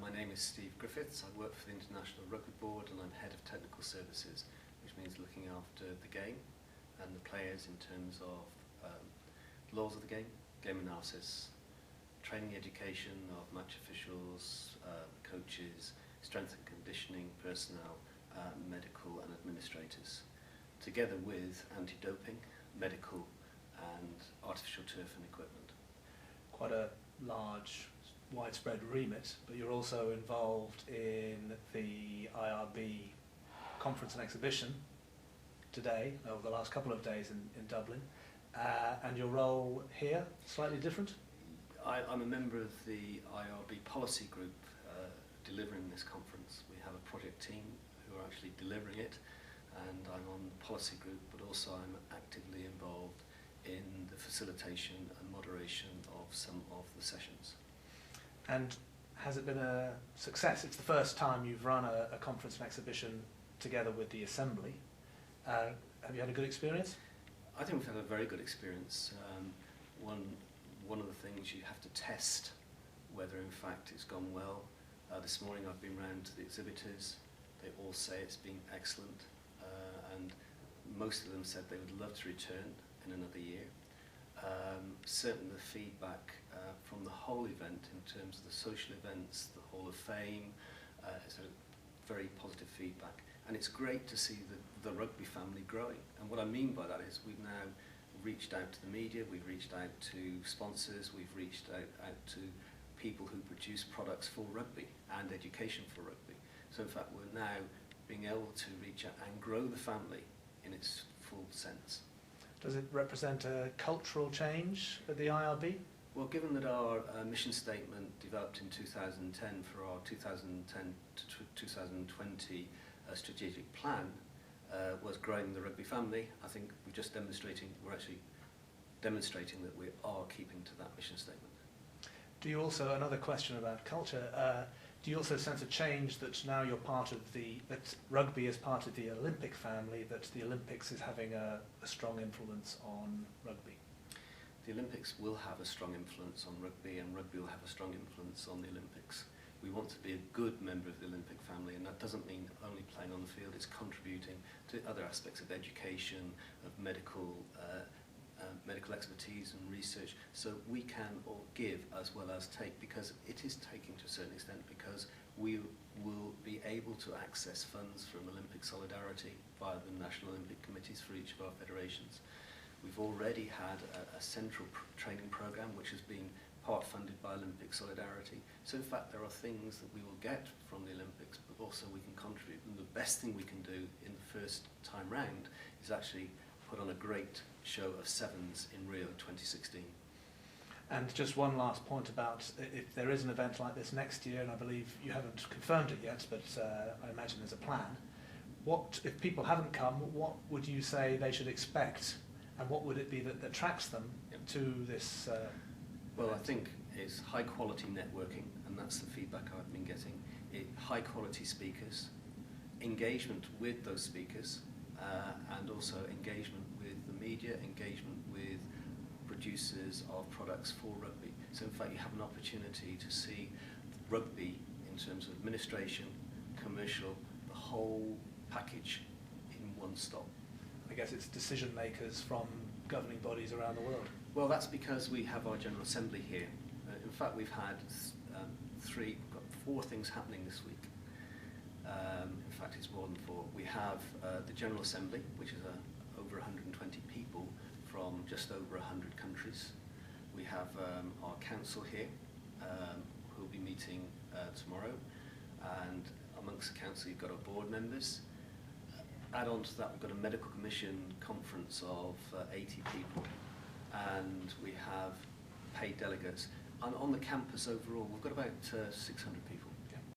My name is Steve Griffiths. I work for the International Rugby Board and I'm Head of Technical Services, which means looking after the game and the players in terms of laws of the game analysis, training education of match officials, coaches, strength and conditioning personnel, medical and administrators, together with anti-doping, medical and artificial turf and equipment. Quite a large, widespread remit, but you're also involved in the IRB Conference and Exhibition today, over the last couple of days in Dublin, and your role here, slightly different? I'm a member of the IRB policy group delivering this conference. We have a project team who are actually delivering it, and I'm on the policy group, but also I'm actively involved in the facilitation and moderation of some of the sessions. And has it been a success? It's the first time you've run a conference and exhibition together with the Assembly. Have you had a good experience? I think we've had a very good experience. One of the things you have to test whether in fact it's gone well. This morning I've been round to the exhibitors. They all say it's been excellent, and most of them said they would love to return in another year. Certainly the feedback from the whole event in terms of the social events, the Hall of Fame, is a very positive feedback. And it's great to see the rugby family growing. And what I mean by that is we've now reached out to the media, we've reached out to sponsors, we've reached out to people who produce products for rugby and education for rugby. So in fact we're now being able to reach out and grow the family in its full sense. Does it represent a cultural change at the IRB? Well, given that our mission statement developed in 2010 for our 2010 to 2020 strategic plan was growing the rugby family, I think we're actually demonstrating that we are keeping to that mission statement. Do you also, another question about culture, do you also sense a change that now you're part of that rugby is part of the Olympic family, that the Olympics is having a strong influence on rugby? The Olympics will have a strong influence on rugby, and rugby will have a strong influence on the Olympics. We want to be a good member of the Olympic family, and that doesn't mean only playing on the field, it's contributing to other aspects of education, of medical expertise and research, so we can all give as well as take, because it is taking to a certain extent, because we will be able to access funds from Olympic Solidarity via the National Olympic Committees for each of our federations. We've already had a central training program which has been part funded by Olympic Solidarity. So in fact there are things that we will get from the Olympics, but also we can contribute. And the best thing we can do in the first time round is actually put on a great show of sevens in Rio 2016. And just one last point about if there is an event like this next year, and I believe you haven't confirmed it yet, but I imagine there's a plan. What, if people haven't come, what would you say they should expect, and what would it be that attracts them to this Well, event? I think it's high quality networking, and that's the feedback I've been getting. High quality speakers, engagement with those speakers, and also engagement with the media, engagement with producers of products for rugby. So in fact you have an opportunity to see rugby in terms of administration, commercial, the whole package in one stop. I guess it's decision makers from governing bodies around the world. Well, that's because we have our General Assembly here. In fact, we've had we've got 4 things happening this week. In fact, it's more than 4. We have the General Assembly, which is over 120 people from just over 100 countries. We have our council here, who will be meeting tomorrow, and amongst the council you've got our board members. Add on to that, we've got a medical commission conference of 80 people, and we have paid delegates. And on the campus overall, we've got about 600 people.